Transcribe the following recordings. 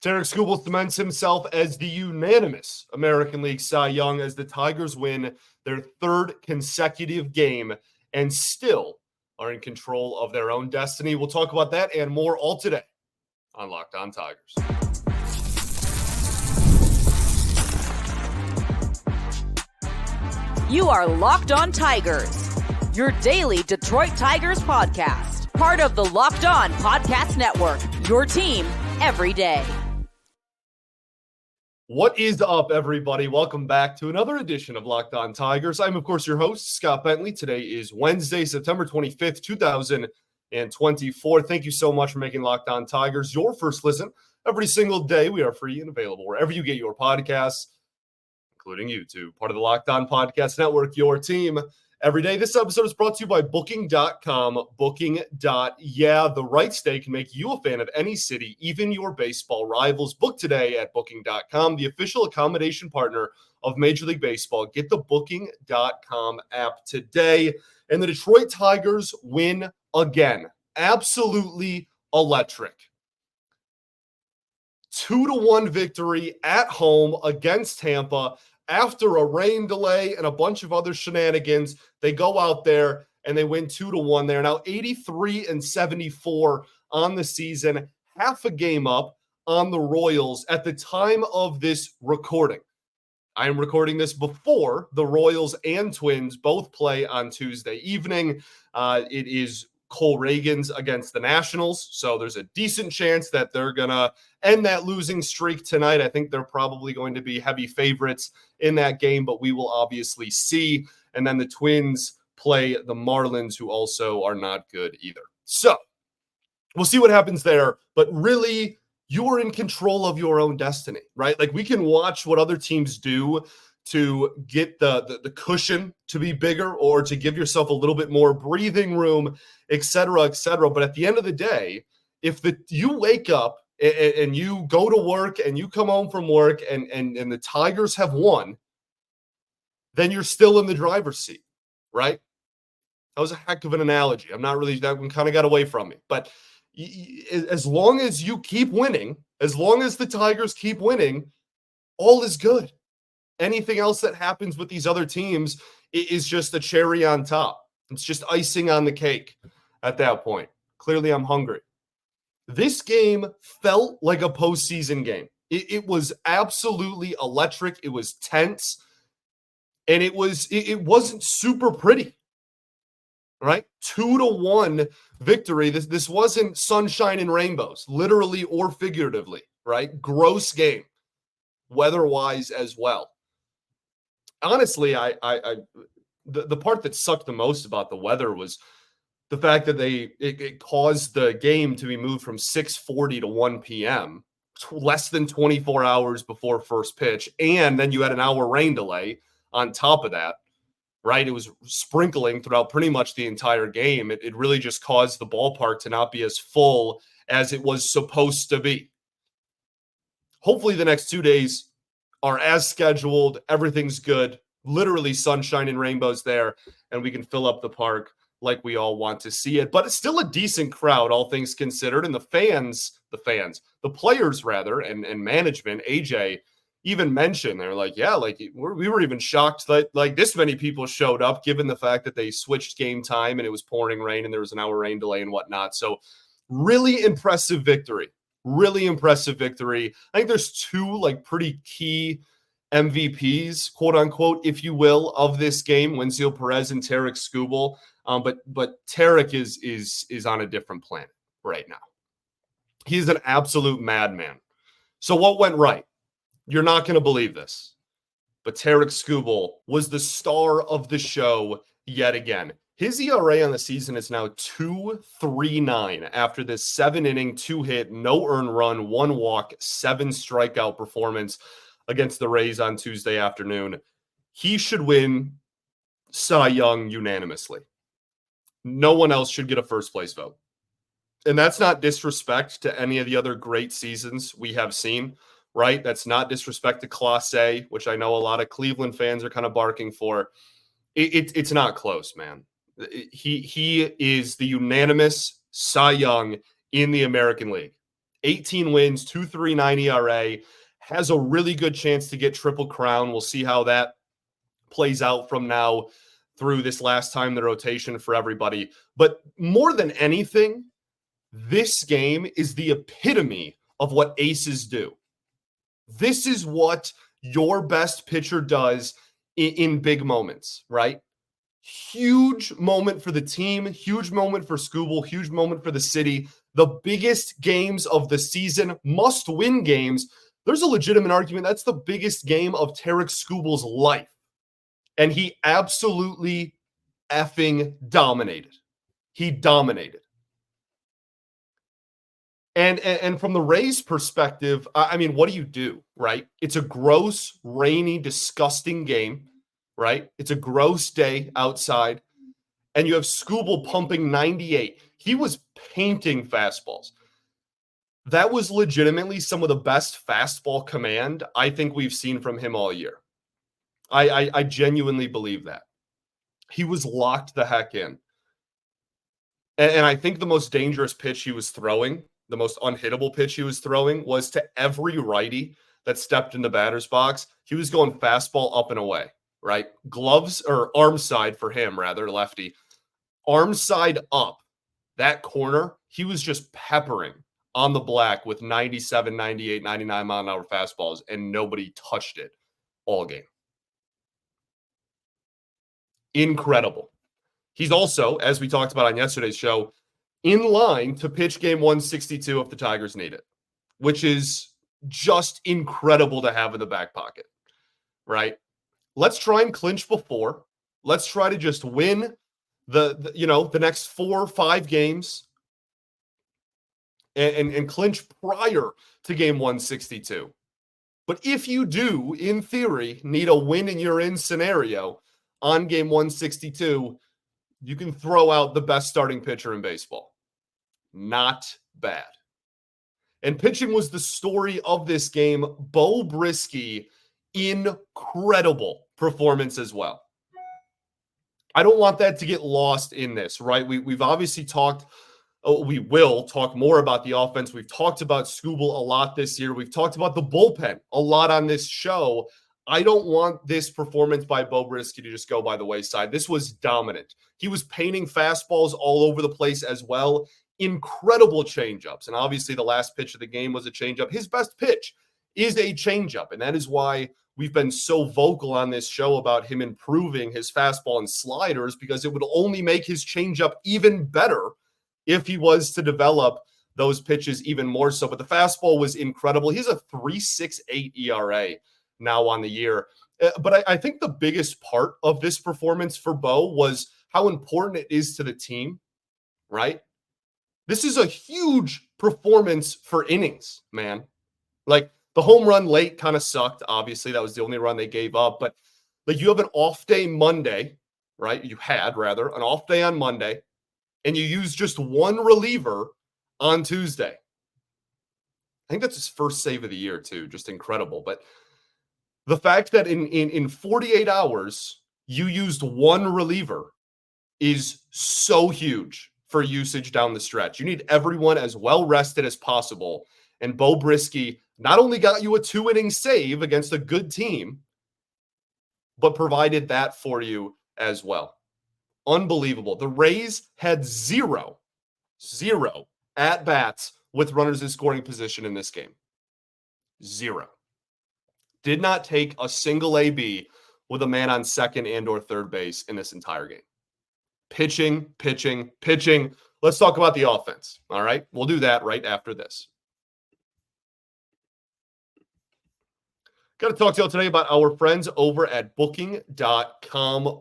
Tarik Skubal cements himself as the unanimous American League Cy Young as the Tigers win their third consecutive game and still are in control of their own destiny. We'll talk about that and more all today on Locked On Tigers. You are Locked On Tigers, your daily Detroit Tigers podcast. Part of the Locked On Podcast Network, your team every day. What is up, everybody? Welcome back to another edition of Locked On Tigers. I'm, of course, your host, Scott Bentley. Today is Wednesday, September 25th, 2024. Thank you so much for making Locked On Tigers your first listen every single day. We are free and available wherever you get your podcasts, including YouTube, part of the Locked On Podcast Network, your team every day. This episode is brought to you by Booking.com. Booking.yeah, the right stay can make you a fan of any city, even your baseball rivals. Book today at Booking.com, the official accommodation partner of Major League Baseball. Get the Booking.com app today. And the Detroit Tigers win again. Absolutely electric. 2-1 victory at home against Tampa. After a rain delay and a bunch of other shenanigans, they go out there and they win 2-1. They're now 83-74 on the season, half a game up on the Royals at the time of this recording. I am recording this before the Royals and Twins both play on Tuesday evening. It is Cole Reagans against the Nationals, so there's a decent chance that they're going to end that losing streak tonight. I think they're probably going to be heavy favorites in that game, but we will obviously see. And then the Twins play the Marlins, who also are not good either. So we'll see what happens there, but really, you are in control of your own destiny, right? Like, we can watch what other teams do to get the cushion to be bigger or to give yourself a little bit more breathing room, et cetera, et cetera. But at the end of the day, if you wake up and you go to work and you come home from work and the Tigers have won, then you're still in the driver's seat, right? That was a heck of an analogy. That one kind of got away from me. But as long as you keep winning, as long as the Tigers keep winning, all is good. Anything else that happens with these other teams is just a cherry on top. It's just icing on the cake at that point. Clearly, I'm hungry. This game felt like a postseason game. It was absolutely electric. It was tense. And it wasn't super pretty. Right? 2-1 victory. This wasn't sunshine and rainbows, literally or figuratively. Right? Gross game. Weather-wise as well. Honestly, the part that sucked the most about the weather was the fact that it caused the game to be moved from 6:40 to 1 p.m., less than 24 hours before first pitch, and then you had an hour rain delay on top of that, right? It was sprinkling throughout pretty much the entire game. It really just caused the ballpark to not be as full as it was supposed to be. Hopefully the next 2 days are as scheduled, everything's good, literally sunshine and rainbows there, and we can fill up the park like we all want to see it. But it's still a decent crowd, all things considered, and the players rather, and management, AJ, even mentioned, they're like, yeah, like we were even shocked that like this many people showed up, given the fact that they switched game time and it was pouring rain and there was an hour rain delay and whatnot. So really impressive victory. Really impressive victory. I think there's two like pretty key MVPs, quote unquote, if you will, of this game: Wenceel Perez and Tarik Skubal. But Tarik is on a different planet right now. He's an absolute madman. So what went right? You're not going to believe this, but Tarik Skubal was the star of the show yet again. His ERA on the season is now 2.39 after this 7-inning, 2-hit, no earned run, 1 walk, 7 strikeout performance against the Rays on Tuesday afternoon. He should win Cy Young unanimously. No one else should get a first place vote. And that's not disrespect to any of the other great seasons we have seen, right? That's not disrespect to Class A, which I know a lot of Cleveland fans are kind of barking for. It's not close, man. He is the unanimous Cy Young in the American League. 18 wins, 2.39 ERA, has a really good chance to get Triple Crown. We'll see how that plays out from now through this last time the rotation for everybody. But more than anything, this game is the epitome of what aces do. This is what your best pitcher does in big moments, right? Huge moment for the team, huge moment for Skubal, huge moment for the city. The biggest games of the season, must-win games. There's a legitimate argument that's the biggest game of Tarik Skubal's life. And he absolutely effing dominated. He dominated. And from the Rays' perspective, I mean, what do, right? It's a gross, rainy, disgusting game, right? It's a gross day outside. And you have Skubal pumping 98. He was painting fastballs. That was legitimately some of the best fastball command I think we've seen from him all year. I genuinely believe that. He was locked the heck in. And I think the most dangerous pitch he was throwing, the most unhittable pitch he was throwing, was to every righty that stepped in the batter's box. He was going fastball up and away, right? Gloves, or arm side for him, rather, lefty. Arm side up, that corner, he was just peppering on the black with 97, 98, 99 mile an hour fastballs, and nobody touched it all game. Incredible. He's also, as we talked about on yesterday's show, in line to pitch game 162 if the Tigers need it, which is just incredible to have in the back pocket, right? Let's try and clinch before. Let's try to just win the next 4 or 5 games and clinch prior to game 162. But if you do, in theory, need a win and you're in scenario on game 162, you can throw out the best starting pitcher in baseball. Not bad. And pitching was the story of this game. Bo Brisky, incredible performance as well. I don't want that to get lost in this, right? We've obviously talked, we will talk more about the offense. We've talked about Skubal a lot this year. We've talked about the bullpen a lot on this show. I don't want this performance by Bo Brisky to just go by the wayside. This was dominant. He was painting fastballs all over the place as well. Incredible changeups. And obviously the last pitch of the game was a changeup. His best pitch is a changeup. And that is why we've been so vocal on this show about him improving his fastball and sliders, because it would only make his changeup even better if he was to develop those pitches even more so. But the fastball was incredible. He's a 3.68 ERA now on the year. But I think the biggest part of this performance for Bo was how important it is to the team, right? This is a huge performance for innings, man. Like, the home run late kind of sucked. Obviously, that was the only run they gave up. But like, you have an off day Monday, right? You had, rather, an off day on Monday, and you use just one reliever on Tuesday. I think that's his first save of the year, too. Just incredible. But the fact that in 48 hours, you used one reliever is so huge for usage down the stretch. You need everyone as well rested as possible. And Bo Brisky not only got you a 2-inning save against a good team, but provided that for you as well. Unbelievable. The Rays had zero at-bats with runners in scoring position in this game. Zero. Did not take a single AB with a man on second and or third base in this entire game. Pitching. Let's talk about the offense. All right. We'll do that right after this. Got to talk to y'all today about our friends over at Booking.com.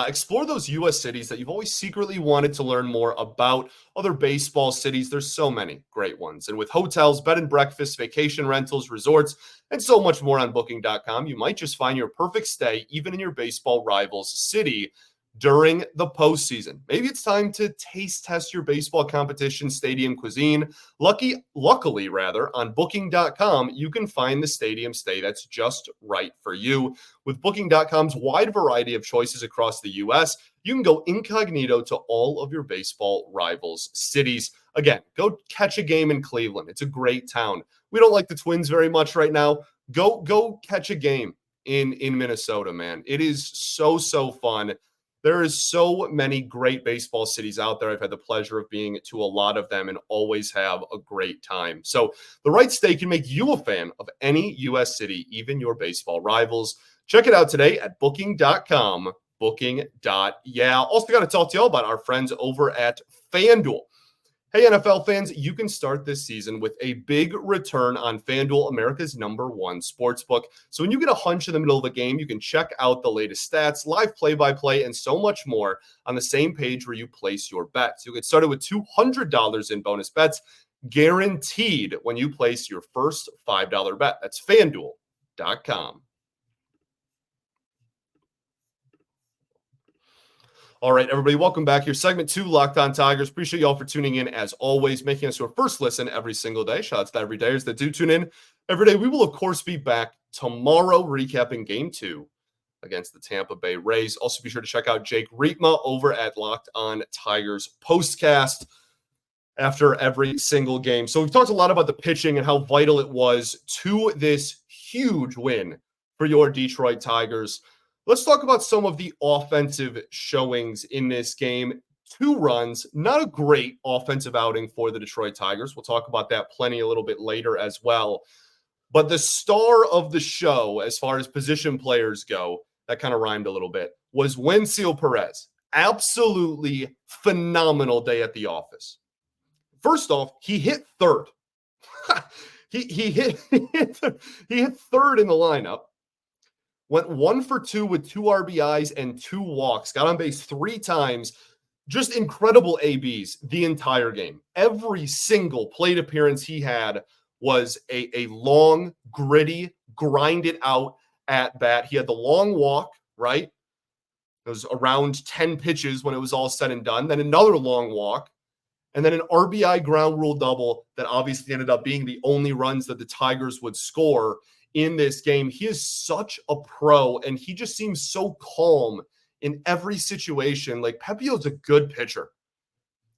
Explore those U.S. cities that you've always secretly wanted to learn more about. Other baseball cities. There's so many great ones. And with hotels, bed and breakfast, vacation rentals, resorts, and so much more on Booking.com, you might just find your perfect stay even in your baseball rival's city during the postseason. Maybe it's time to taste test your baseball competition stadium cuisine. Luckily, on Booking.com, you can find the stadium stay that's just right for you. With Booking.com's wide variety of choices across the U.S., you can go incognito to all of your baseball rivals' cities. again, go catch a game in Cleveland. It's a great town. We don't like the Twins very much right now. Go catch a game in Minnesota, man. It is so fun. There is so many great baseball cities out there. I've had the pleasure of being to a lot of them and always have a great time. So the right stake can make you a fan of any U.S. city, even your baseball rivals. Check it out today at booking.com. Booking.yeah. Also got to talk to y'all about our friends over at FanDuel. Hey, NFL fans, you can start this season with a big return on FanDuel, America's #1 sportsbook. So when you get a hunch in the middle of a game, you can check out the latest stats, live play-by-play, and so much more on the same page where you place your bets. You'll get started with $200 in bonus bets, guaranteed when you place your first $5 bet. That's FanDuel.com. All right, everybody, welcome back here. Segment 2, Locked On Tigers. Appreciate y'all for tuning in, as always, making us your first listen every single day. Shout out to the everydayers that do tune in every day. We will, of course, be back tomorrow recapping Game 2 against the Tampa Bay Rays. Also, be sure to check out Jake Rietma over at Locked On Tigers Postcast after every single game. So we've talked a lot about the pitching and how vital it was to this huge win for your Detroit Tigers. Let's talk about some of the offensive showings in this game. 2 runs, not a great offensive outing for the Detroit Tigers. We'll talk about that plenty a little bit later as well. But the star of the show, as far as position players go, that kind of rhymed a little bit, was Wenceel Perez. Absolutely phenomenal day at the office. First off, he hit third. he hit third in the lineup. Went 1 for 2 with 2 RBIs and 2 walks. Got on base 3 times. Just incredible ABs the entire game. Every single plate appearance he had was a long, gritty, grinded out at bat. He had the long walk, right? It was around 10 pitches when it was all said and done. Then another long walk. And then an RBI ground rule double that obviously ended up being the only runs that the Tigers would score in this game. He is such a pro, and he just seems so calm in every situation. Like, Pepio's a good pitcher.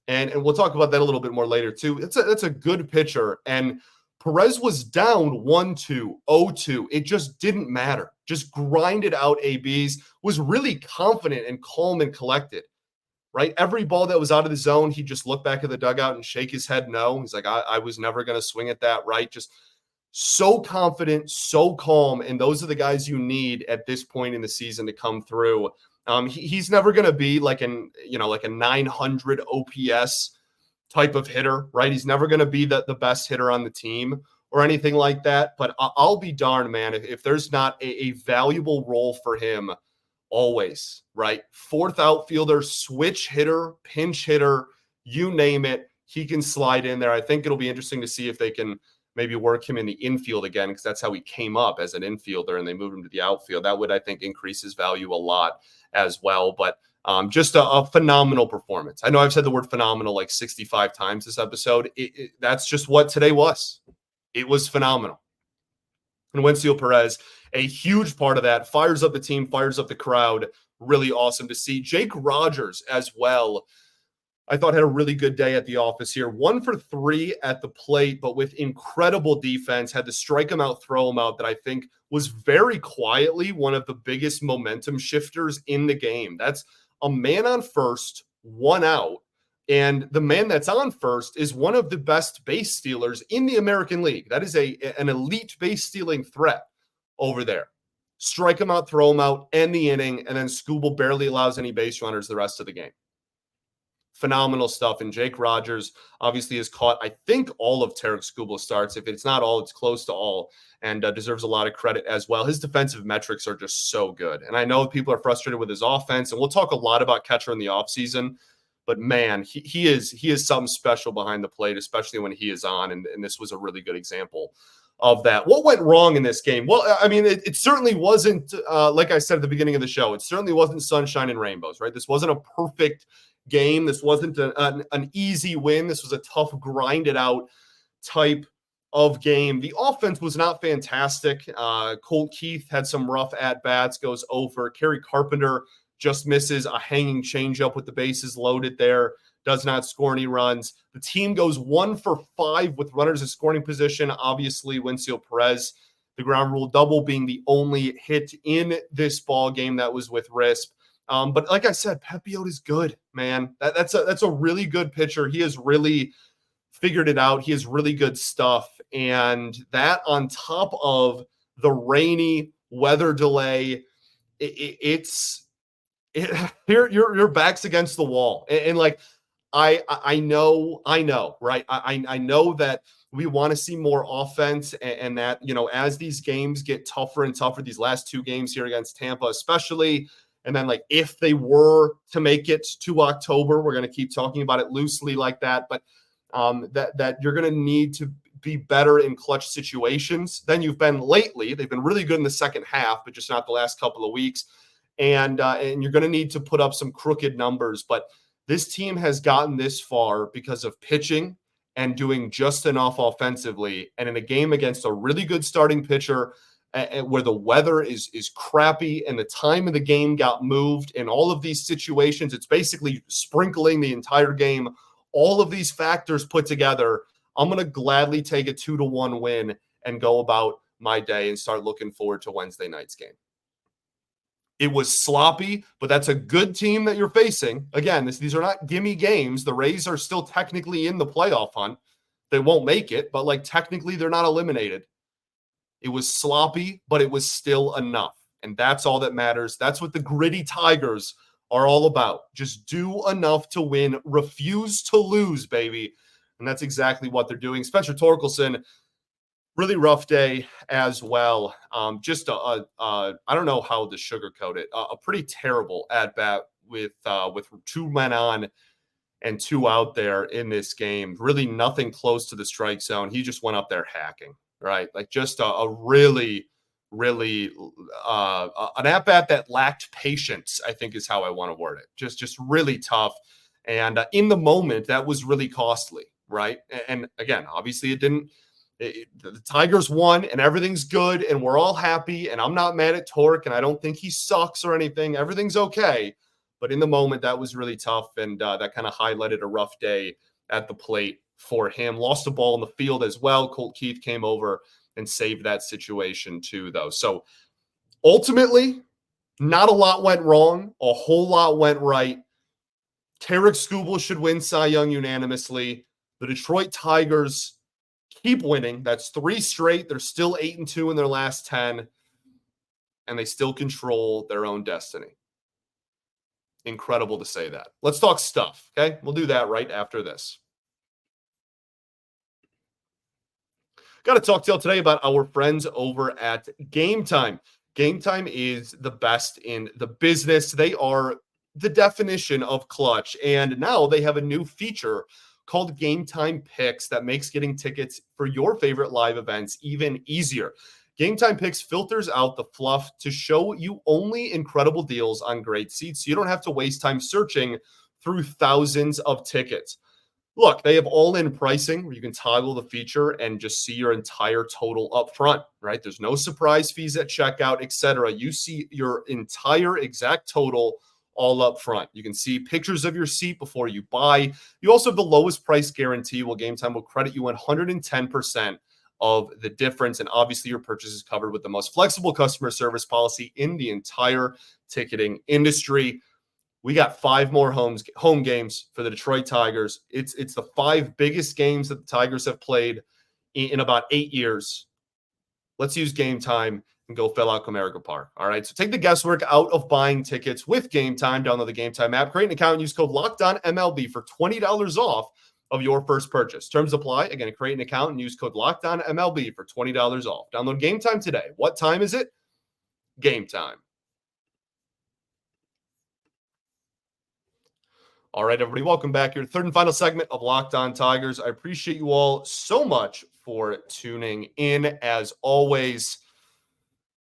And we'll talk about that a little bit more later, too. That's a good pitcher. And Perez was down 1-2, 0-2. It just didn't matter. Just grinded out ABs, was really confident and calm and collected, right? Every ball that was out of the zone, he'd just look back at the dugout and shake his head no. He's like, I was never going to swing at that, right? Just so confident, so calm, and those are the guys you need at this point in the season to come through. He's never going to be like a 900 OPS type of hitter, right? He's never going to be the best hitter on the team or anything like that. But I'll be darned, man, if there's not a valuable role for him always, right? 4th outfielder, switch hitter, pinch hitter, you name it, he can slide in there. I think it'll be interesting to see if they can maybe work him in the infield again, because that's how he came up as an infielder, and they moved him to the outfield. That would, I think, increase his value a lot as well. But just a phenomenal performance. I know I've said the word phenomenal like 65 times this episode. That's just what today was. It was phenomenal. And Wenceel Perez, a huge part of that, fires up the team, fires up the crowd. Really awesome to see. Jake Rogers as well, I thought had a really good day at the office here. 1 for 3 at the plate, but with incredible defense. Had to strike him out, throw him out, that I think was very quietly one of the biggest momentum shifters in the game. That's a man on first, 1 out. And the man that's on first is one of the best base stealers in the American League. That is an elite base stealing threat over there. Strike him out, throw him out, end the inning, and then Skubal barely allows any base runners the rest of the game. Phenomenal stuff. And Jake Rogers obviously has caught, I think, all of Tarik Skubal starts. If it's not all, it's close to all, and deserves a lot of credit as well. His defensive metrics are just so good. And I know people are frustrated with his offense, and we'll talk a lot about catcher in the offseason. But man, he is something special behind the plate, especially when he is on. And this was a really good example of that. What went wrong in this game? Well, I mean, it certainly wasn't, like I said at the beginning of the show, it certainly wasn't sunshine and rainbows, right? This wasn't a perfect game. This wasn't an easy win. This was a tough, grinded out type of game. The offense was not fantastic. Colt Keith had some rough at-bats, goes over. Kerry Carpenter just misses a hanging changeup with the bases loaded there. does not score any runs. The team goes 1 for 5 with runners in scoring position. Obviously, Wenceel Perez, the ground rule double, being the only hit in this ball game that was with RISP. But like I said, Pepiot is good, man. That's a really good pitcher. He has really figured it out. He has really good stuff. And that on top of the rainy weather delay, your back's against the wall. And like, I know, right? I know that we want to see more offense, and that, as these games get tougher and tougher, these last 2 games here against Tampa, especially, and then like if they were to make it to October, we're going to keep talking about it loosely like that, but that you're going to need to be better in clutch situations than you've been lately. They've been really good in the second half, but just not the last couple of weeks. And you're going to need to put up some crooked numbers. But this team has gotten this far because of pitching and doing just enough offensively. And in a game against a really good starting pitcher, where the weather is crappy and the time of the game got moved, in all of these situations, it's basically sprinkling the entire game. All of these factors put together, I'm going to gladly take a 2-1 win and go about my day and start looking forward to Wednesday night's game. It was sloppy, but that's a good team that you're facing. Again, these are not gimme games. The Rays are still technically in the playoff hunt. They won't make it, but like technically they're not eliminated. It was sloppy, but it was still enough. And that's all that matters. That's what the gritty Tigers are all about. Just do enough to win. Refuse to lose, baby. And that's exactly what they're doing. Spencer Torkelson, really rough day as well. Just I don't know how to sugarcoat it. A pretty terrible at bat with 2 men on and 2 out there in this game. Really nothing close to the strike zone. He just went up there hacking, right? Like just a really an at bat that lacked patience, I think is how I want to word it. Just really tough. And in the moment, that was really costly, right? And again, obviously it didn't. The Tigers won and everything's good and we're all happy, and I'm not mad at Torque and I don't think he sucks or anything. Everything's okay. But in the moment, that was really tough, and that kind of highlighted a rough day at the plate for him. Lost a ball in the field as well. Colt Keith came over and saved that situation too, though. So ultimately, not a lot went wrong. A whole lot went right. Tarik Skubal should win Cy Young unanimously. The Detroit Tigers keep winning. That's 3 straight. They're still 8-2 in their last 10, and they still control their own destiny. Incredible to say that. Let's talk stuff, okay? We'll do that right after this. Got to talk to you today about our friends over at Game Time. Game Time is the best in the business. They are the definition of clutch, and now they have a new feature called Game Time Picks that makes getting tickets for your favorite live events even easier. Game Time Picks filters out the fluff to show you only incredible deals on great seats, so you don't have to waste time searching through thousands of tickets. Look, they have all-in pricing where you can toggle the feature and just see your entire total up front, right? There's no surprise fees at checkout, etc. You see your entire exact total all up front. You can see pictures of your seat before you buy. You also have the lowest price guarantee. Well, Game Time will credit you 110% of the difference. And obviously your purchase is covered with the most flexible customer service policy in the entire ticketing industry. We got 5 more home games for the Detroit Tigers. It's the 5 biggest games that the Tigers have played in about 8 years. Let's use Game Time and go fill out Comerica Park. All right. So take the guesswork out of buying tickets with Game Time. Download the Game Time app, create an account, and use code LOCKEDONMLB for $20 off of your first purchase. Terms apply. Again, create an account and use code LOCKEDONMLB for $20 off. Download Game Time today. What time is it? Game Time. All right, everybody, welcome back here. Third and final segment of Locked On Tigers. I appreciate you all so much for tuning in. As always,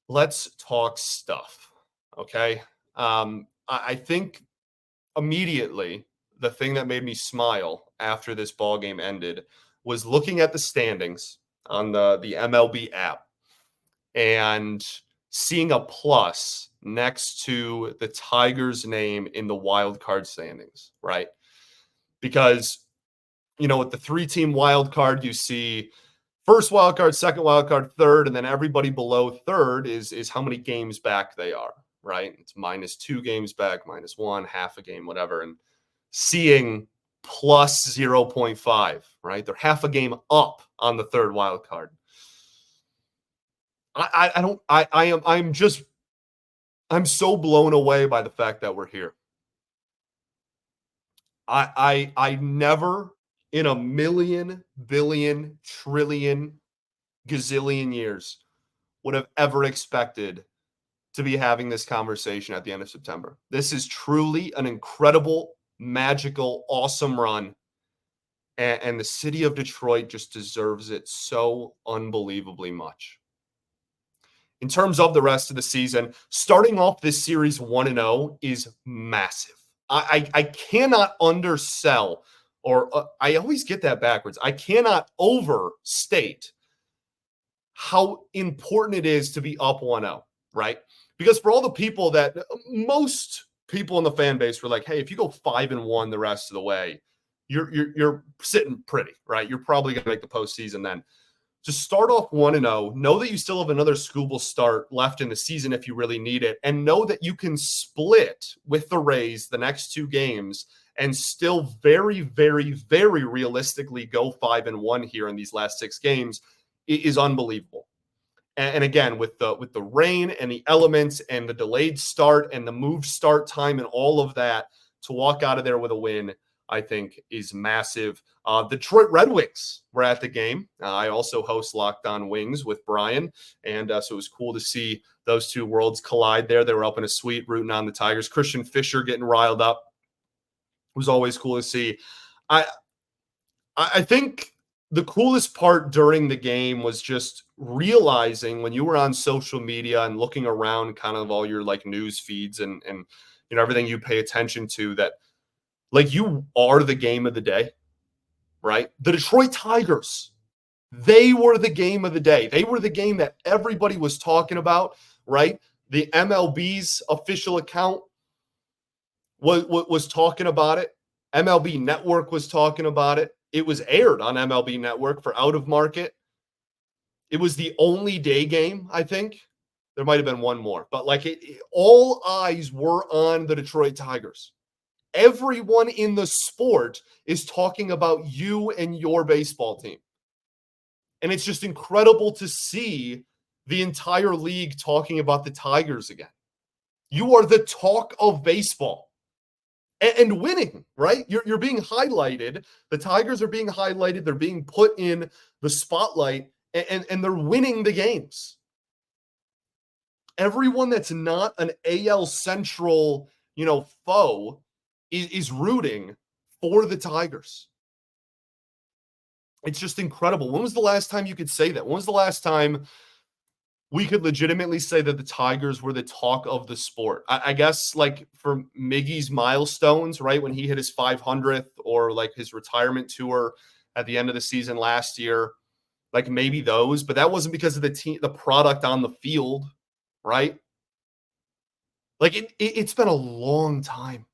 let's talk stuff, okay? I think immediately the thing that made me smile after this ball game ended was looking at the standings on the MLB app and seeing a plus next to the Tigers' name in the wild card standings, right? because, with the 3-team wild card, you see first wild card, second wild card, third, and then everybody below third is how many games back they are, right? It's -2 games back, -1, half a game, whatever. And seeing plus 0.5, right? They're half a game up on the third wild card. I'm so blown away by the fact that we're here. I never in a million, billion, trillion, gazillion years would have ever expected to be having this conversation at the end of September. This is truly an incredible, magical, awesome run. And the city of Detroit just deserves it so unbelievably much. In terms of the rest of the season, starting off this series 1-0 is massive. I cannot undersell, or I always get that backwards. I cannot overstate how important it is to be up 1-0, right? Because for all the people that most people in the fan base were like, hey, if you go 5-1 the rest of the way, you're sitting pretty, right? You're probably going to make the postseason then. To start off 1-0, know that you still have another Skubal start left in the season if you really need it, and know that you can split with the Rays the next 2 games and still very, very, very realistically go 5-1 here in these last 6 games is unbelievable. And again, with the rain and the elements and the delayed start and the moved start time and all of that, to walk out of there with a win, I think, is massive. Detroit Red Wings were at the game. I also host Locked On Wings with Brian, and so it was cool to see those two worlds collide there. They were up in a suite rooting on the Tigers. Christian Fisher getting riled up. It was always cool to see. I think the coolest part during the game was just realizing when you were on social media and looking around kind of all your like news feeds and everything you pay attention to, that like you are the game of the day, right? The Detroit Tigers, they were the game of the day. They were the game that everybody was talking about, right? The MLB's official account was talking about it. MLB Network was talking about it. It was aired on MLB Network for Out of Market. It was the only day game, I think. There might have been one more, but all eyes were on the Detroit Tigers. Everyone in the sport is talking about you and your baseball team. And it's just incredible to see the entire league talking about the Tigers again. You are the talk of baseball. And winning, right? You're being highlighted. The Tigers are being highlighted. They're being put in the spotlight, and they're winning the games. Everyone that's not an AL Central, foe is rooting for the Tigers. It's just incredible. When was the last time you could say that? When was the last time we could legitimately say that the Tigers were the talk of the sport? I guess like for Miggy's milestones, right? When he hit his 500th or like his retirement tour at the end of the season last year, like maybe those, but that wasn't because of the team, the product on the field, right? Like it's been a long time.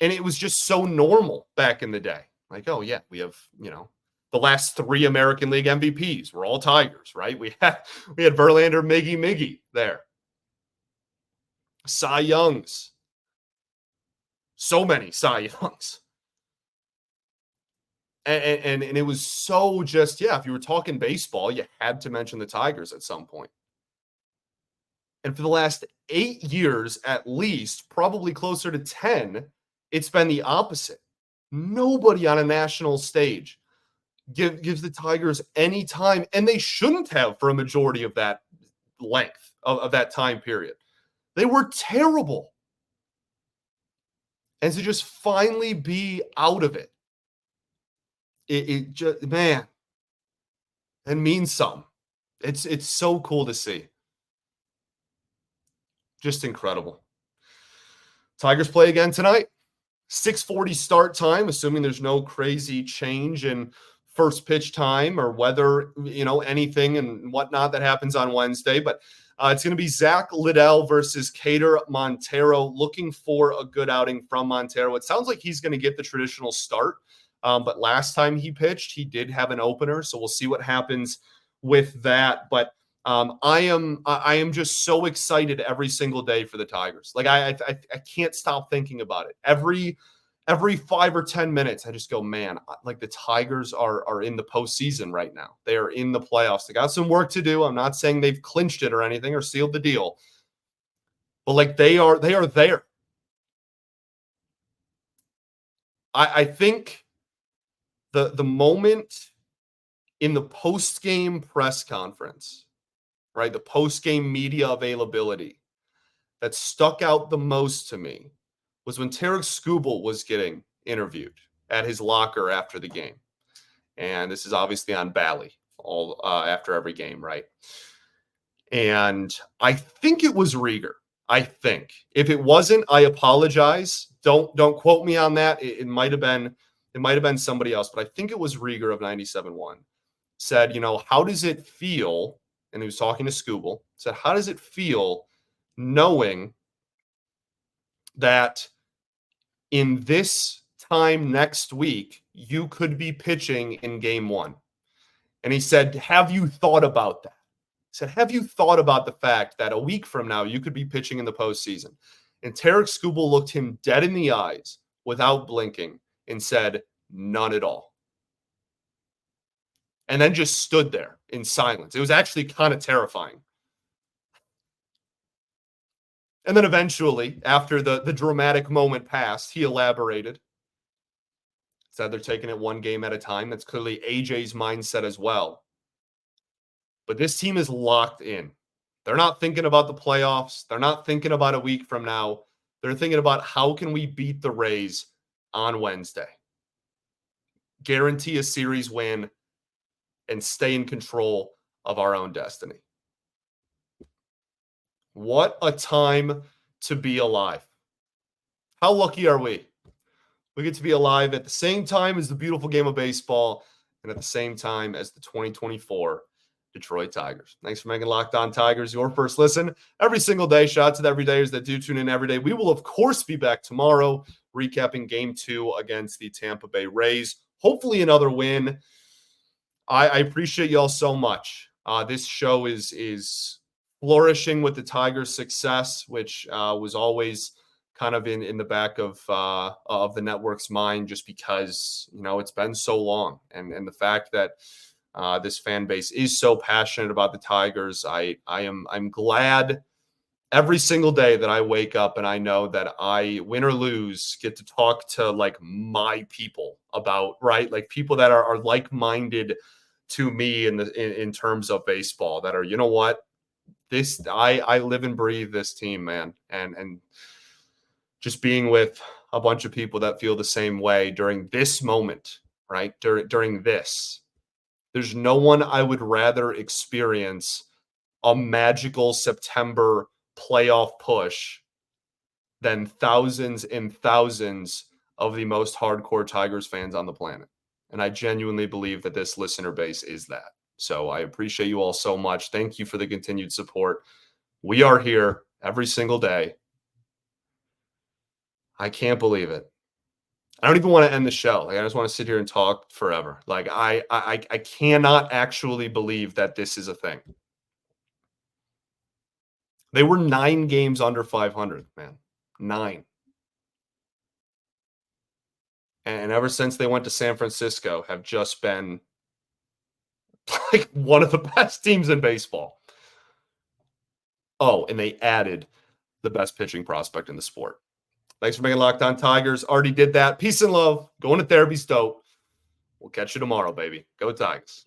And it was just so normal back in the day. Like, oh yeah, we have, the last 3 American League MVPs were all Tigers, right? We had Verlander, Miggy there. Cy Youngs. So many Cy Youngs. And it was so just, if you were talking baseball, you had to mention the Tigers at some point. And for the last 8 years, at least, probably closer to 10, it's been the opposite. Nobody on a national stage gives the Tigers any time, and they shouldn't have for a majority of that length of that time period. They were terrible. And to just finally be out of it, it just, man, it means something. It's so cool to see. Just incredible. Tigers play again tonight. 6:40 start time, assuming there's no crazy change in first pitch time or whether, anything and whatnot that happens on Wednesday. But it's going to be Zach Liddell versus Cater Montero. Looking for a good outing from Montero. It sounds like he's going to get the traditional start. But last time he pitched, he did have an opener. So we'll see what happens with that. But I am just so excited every single day for the Tigers. Like I can't stop thinking about it. Every 5 or 10 minutes, I just go, man, like the Tigers are in the postseason right now. They are in the playoffs. They got some work to do. I'm not saying they've clinched it or anything or sealed the deal, but like they are there. I think the moment in the post-game press conference, right, the post-game media availability that stuck out the most to me was when Tarik Skubal was getting interviewed at his locker after the game. And this is obviously on Bally after every game, right? And I think it was Rieger. I think. If it wasn't, I apologize. Don't quote me on that. It might have been somebody else, but I think it was Rieger of 97.1 said, how does it feel? And he was talking to Skubal, said, how does it feel knowing that in this time next week, you could be pitching in game 1? And he said, have you thought about that? He said, have you thought about the fact that a week from now, you could be pitching in the postseason? And Tarik Skubal looked him dead in the eyes without blinking and said, none at all. And then just stood there in silence. It was actually kind of terrifying. And then eventually, after the dramatic moment passed, he elaborated. Said they're taking it one game at a time. That's clearly AJ's mindset as well. But this team is locked in. They're not thinking about the playoffs. They're not thinking about a week from now. They're thinking about how can we beat the Rays on Wednesday. Guarantee a series win and stay in control of our own destiny. What a time to be alive. How lucky are we? We get to be alive at the same time as the beautiful game of baseball and at the same time as the 2024 Detroit Tigers. Thanks for making Locked On Tigers your first listen every single day. Shout out to the everydayers that do tune in every day. We will, of course, be back tomorrow recapping Game 2 against the Tampa Bay Rays. Hopefully another win. I appreciate y'all so much. This show is flourishing with the Tigers' success, which was always kind of in the back of the network's mind, just because it's been so long, and the fact that this fan base is so passionate about the Tigers. I'm glad every single day that I wake up and I know that I, win or lose, get to talk to like my people about, right, like people that are like-minded to me in terms of baseball, that are, this, I live and breathe this team, man. And just being with a bunch of people that feel the same way during this moment, right? During this, there's no one I would rather experience a magical September playoff push than thousands and thousands of the most hardcore Tigers fans on the planet. And I genuinely believe that this listener base is that. So I appreciate you all so much. Thank you for the continued support. We are here every single day. I can't believe it. I don't even want to end the show. Like, I just want to sit here and talk forever. Like I cannot actually believe that this is a thing. They were 9 games under 500, man. 9. And ever since they went to San Francisco, have just been like one of the best teams in baseball. Oh, and they added the best pitching prospect in the sport. Thanks for making Locked On Tigers. Already did that. Peace and love. Going to therapy's dope. We'll catch you tomorrow, baby. Go Tigers.